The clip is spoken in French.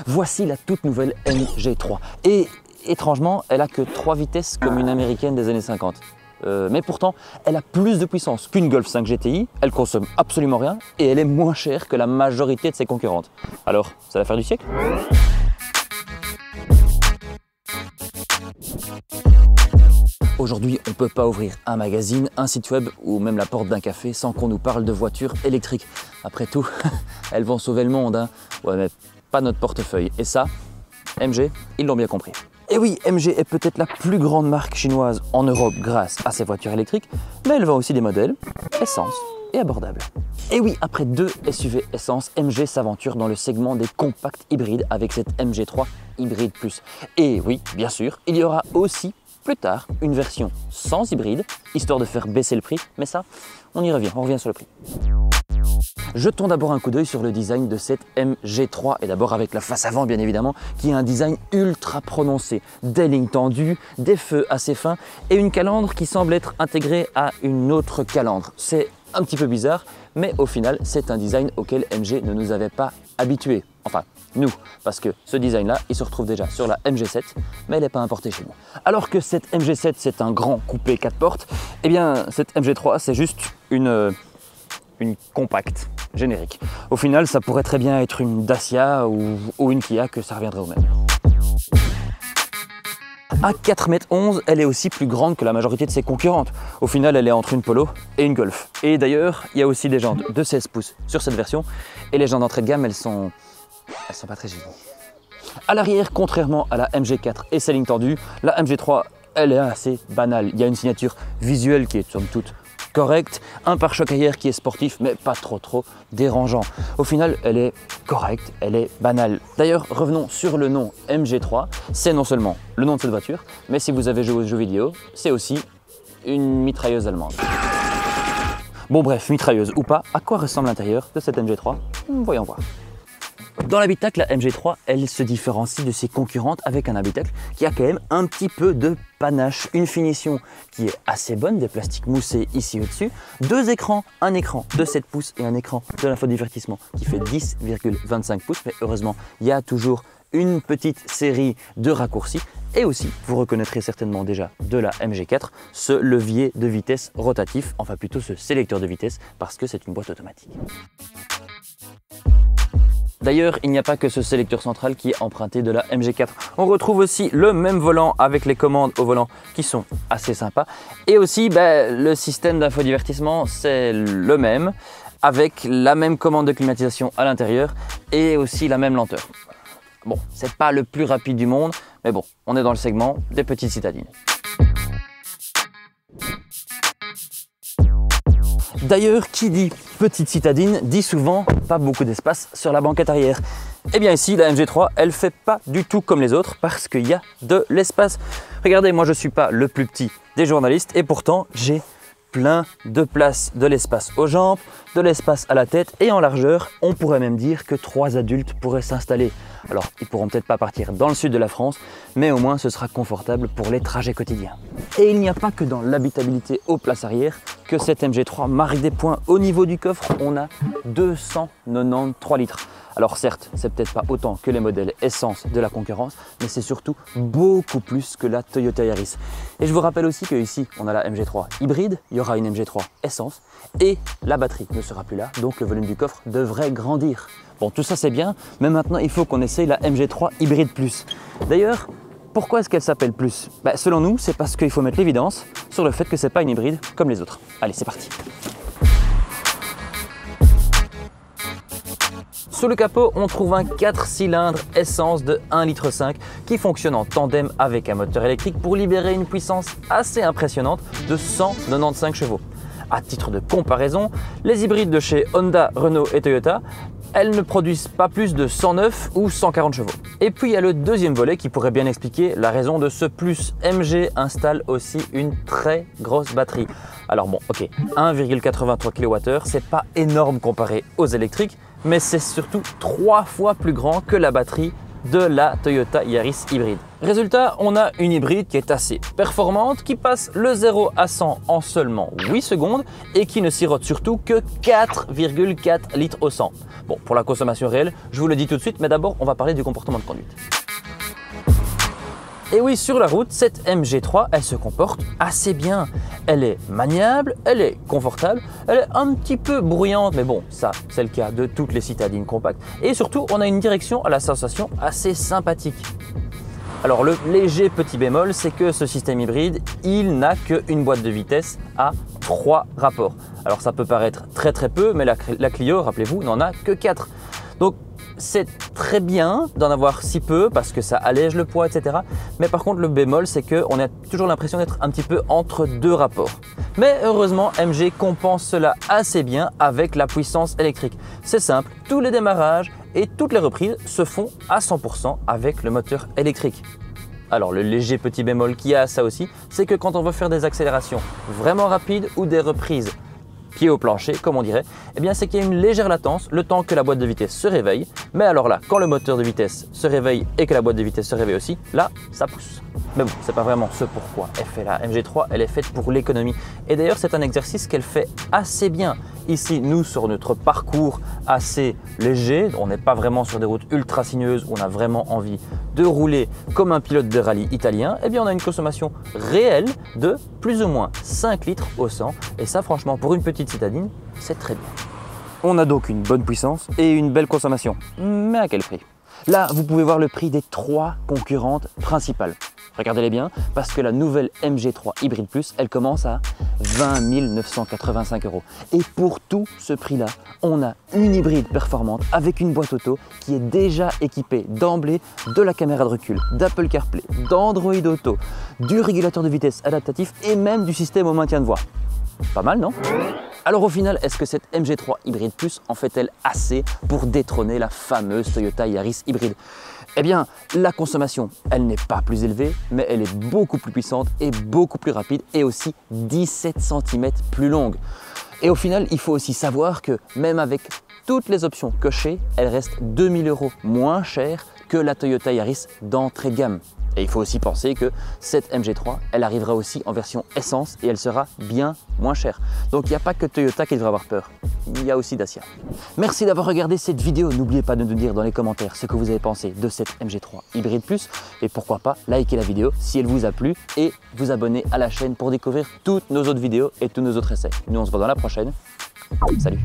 Voici la toute nouvelle MG3 et étrangement elle a que 3 vitesses comme une américaine des années 50. Mais pourtant elle a plus de puissance qu'une Golf 5 GTI, elle consomme absolument rien et elle est moins chère que la majorité de ses concurrentes. Alors c'est l'affaire du siècle? Aujourd'hui, on ne peut pas ouvrir un magazine, un site web ou même la porte d'un café sans qu'on nous parle de voitures électriques. Après tout, elles vont sauver le monde, hein. Ouais, mais pas notre portefeuille. Et ça, MG, ils l'ont bien compris. Et oui, MG est peut-être la plus grande marque chinoise en Europe grâce à ses voitures électriques, mais elle vend aussi des modèles essence et abordables. Et oui, après 2 SUV essence, MG s'aventure dans le segment des compacts hybrides avec cette MG3 Hybride Plus. Et oui, bien sûr, il y aura aussi plus tard une version sans hybride, histoire de faire baisser le prix, mais ça, on revient sur le prix. Jetons d'abord un coup d'œil sur le design de cette MG3 et d'abord avec la face avant bien évidemment qui a un design ultra prononcé, des lignes tendues, des feux assez fins et une calandre qui semble être intégrée à une autre calandre. C'est un petit peu bizarre mais au final c'est un design auquel MG ne nous avait pas habitués. Enfin, nous, parce que ce design-là, il se retrouve déjà sur la MG7, mais elle n'est pas importée chez nous. Alors que cette MG7, c'est un grand coupé 4 portes, eh bien, cette MG3, c'est juste une compacte générique. Au final, ça pourrait très bien être une Dacia ou une Kia, que ça reviendrait au même. À 4,11 m, elle est aussi plus grande que la majorité de ses concurrentes. Au final, elle est entre une Polo et une Golf. Et d'ailleurs, il y a aussi des jantes de 16 pouces sur cette version, et les jantes d'entrée de gamme, elles sont pas très jolies. À l'arrière, contrairement à la MG4 et ses lignes tendues, la MG3, elle est assez banale. Il y a une signature visuelle qui est somme toute correcte, un pare-choc arrière qui est sportif mais pas trop dérangeant. Au final, elle est correcte, elle est banale. D'ailleurs, revenons sur le nom MG3. C'est non seulement le nom de cette voiture, mais si vous avez joué aux jeux vidéo, c'est aussi une mitrailleuse allemande. Bon bref, mitrailleuse ou pas, à quoi ressemble l'intérieur de cette MG3? Voyons voir. Dans l'habitacle, la MG3, elle se différencie de ses concurrentes avec un habitacle qui a quand même un petit peu de panache, une finition qui est assez bonne, des plastiques moussés ici au-dessus, 2 écrans, un écran de 7 pouces et un écran de l'infodivertissement qui fait 10,25 pouces, mais heureusement, il y a toujours une petite série de raccourcis et aussi, vous reconnaîtrez certainement déjà de la MG4, ce levier de vitesse rotatif, enfin plutôt ce sélecteur de vitesse parce que c'est une boîte automatique. D'ailleurs, il n'y a pas que ce sélecteur central qui est emprunté de la MG4. On retrouve aussi le même volant avec les commandes au volant qui sont assez sympas. Et aussi, le système d'infodivertissement, c'est le même, avec la même commande de climatisation à l'intérieur et aussi la même lenteur. Bon, c'est pas le plus rapide du monde, mais bon, on est dans le segment des petites citadines. D'ailleurs, qui dit petite citadine dit souvent pas beaucoup d'espace sur la banquette arrière. Et bien ici, la MG3, elle fait pas du tout comme les autres parce qu'il y a de l'espace. Regardez, moi je suis pas le plus petit des journalistes et pourtant j'ai plein de place, de l'espace aux jambes, de l'espace à la tête et en largeur, on pourrait même dire que 3 adultes pourraient s'installer. Alors, ils pourront peut-être pas partir dans le sud de la France, mais au moins ce sera confortable pour les trajets quotidiens. Et il n'y a pas que dans l'habitabilité aux places arrière que cette MG3 marque des points. Au niveau du coffre, on a 293 litres. Alors certes, c'est peut-être pas autant que les modèles essence de la concurrence, mais c'est surtout beaucoup plus que la Toyota Yaris. Et je vous rappelle aussi qu'ici, on a la MG3 hybride, il y aura une MG3 essence, et la batterie ne sera plus là, donc le volume du coffre devrait grandir. Bon, tout ça c'est bien, mais maintenant il faut qu'on essaye la MG3 Hybride Plus. D'ailleurs, pourquoi est-ce qu'elle s'appelle Plus? Selon nous, c'est parce qu'il faut mettre l'évidence sur le fait que c'est pas une hybride comme les autres. Allez, c'est parti. Sous le capot, on trouve un 4 cylindres essence de 1,5 litre qui fonctionne en tandem avec un moteur électrique pour libérer une puissance assez impressionnante de 195 chevaux. À titre de comparaison, les hybrides de chez Honda, Renault et Toyota, elles ne produisent pas plus de 109 ou 140 chevaux. Et puis il y a le deuxième volet qui pourrait bien expliquer la raison de ce plus. MG installe aussi une très grosse batterie. Alors bon, ok, 1,83 kWh, c'est pas énorme comparé aux électriques, mais c'est surtout 3 fois plus grand que la batterie de la Toyota Yaris hybride. Résultat, on a une hybride qui est assez performante, qui passe le 0 à 100 en seulement 8 secondes et qui ne sirote surtout que 4,4 litres au 100. Bon, pour la consommation réelle, je vous le dis tout de suite, mais d'abord, on va parler du comportement de conduite. Et oui, sur la route, cette MG3, elle se comporte assez bien. Elle est maniable, elle est confortable, elle est un petit peu bruyante, mais bon, ça, c'est le cas de toutes les citadines compactes. Et surtout, on a une direction à la sensation assez sympathique. Alors, le léger petit bémol, c'est que ce système hybride, il n'a qu'une boîte de vitesse à 3 rapports. Alors, ça peut paraître très peu, mais la Clio, rappelez-vous, n'en a que 4. Donc, c'est très bien d'en avoir si peu parce que ça allège le poids, etc. Mais par contre, le bémol, c'est qu'on a toujours l'impression d'être un petit peu entre deux rapports. Mais heureusement, MG compense cela assez bien avec la puissance électrique. C'est simple, tous les démarrages et toutes les reprises se font à 100% avec le moteur électrique. Alors le léger petit bémol qu'il y a à ça aussi, c'est que quand on veut faire des accélérations vraiment rapides ou des reprises pied au plancher, comme on dirait, eh bien c'est qu'il y a une légère latence, le temps que la boîte de vitesse se réveille. Mais alors là, quand le moteur de vitesse se réveille et que la boîte de vitesse se réveille aussi, là, ça pousse. Mais bon, c'est pas vraiment ce pourquoi elle fait la MG3, elle est faite pour l'économie. Et d'ailleurs, c'est un exercice qu'elle fait assez bien. Ici, nous, sur notre parcours assez léger, on n'est pas vraiment sur des routes ultra sinueuses où on a vraiment envie de rouler comme un pilote de rallye italien, eh bien on a une consommation réelle de plus ou moins 5 litres au 100. Et ça, franchement, pour une petite citadine, c'est très bien. On a donc une bonne puissance et une belle consommation. Mais à quel prix? Là, vous pouvez voir le prix des 3 concurrentes principales. Regardez-les bien, parce que la nouvelle MG3 Hybrid Plus, elle commence à 20 985 €. Et pour tout ce prix-là, on a une hybride performante avec une boîte auto qui est déjà équipée d'emblée de la caméra de recul, d'Apple CarPlay, d'Android Auto, du régulateur de vitesse adaptatif et même du système au maintien de voie. Pas mal, non? Alors au final, est-ce que cette MG3 Hybrid Plus en fait-elle assez pour détrôner la fameuse Toyota Yaris hybride? Eh bien, la consommation, elle n'est pas plus élevée, mais elle est beaucoup plus puissante et beaucoup plus rapide et aussi 17 cm plus longue. Et au final, il faut aussi savoir que même avec toutes les options cochées, elle reste 2000 € moins chère que la Toyota Yaris d'entrée de gamme. Et il faut aussi penser que cette MG3, elle arrivera aussi en version essence et elle sera bien moins chère. Donc il n'y a pas que Toyota qui devrait avoir peur, il y a aussi Dacia. Merci d'avoir regardé cette vidéo. N'oubliez pas de nous dire dans les commentaires ce que vous avez pensé de cette MG3 Hybrid Plus. Et pourquoi pas liker la vidéo si elle vous a plu et vous abonner à la chaîne pour découvrir toutes nos autres vidéos et tous nos autres essais. Nous on se voit dans la prochaine. Salut!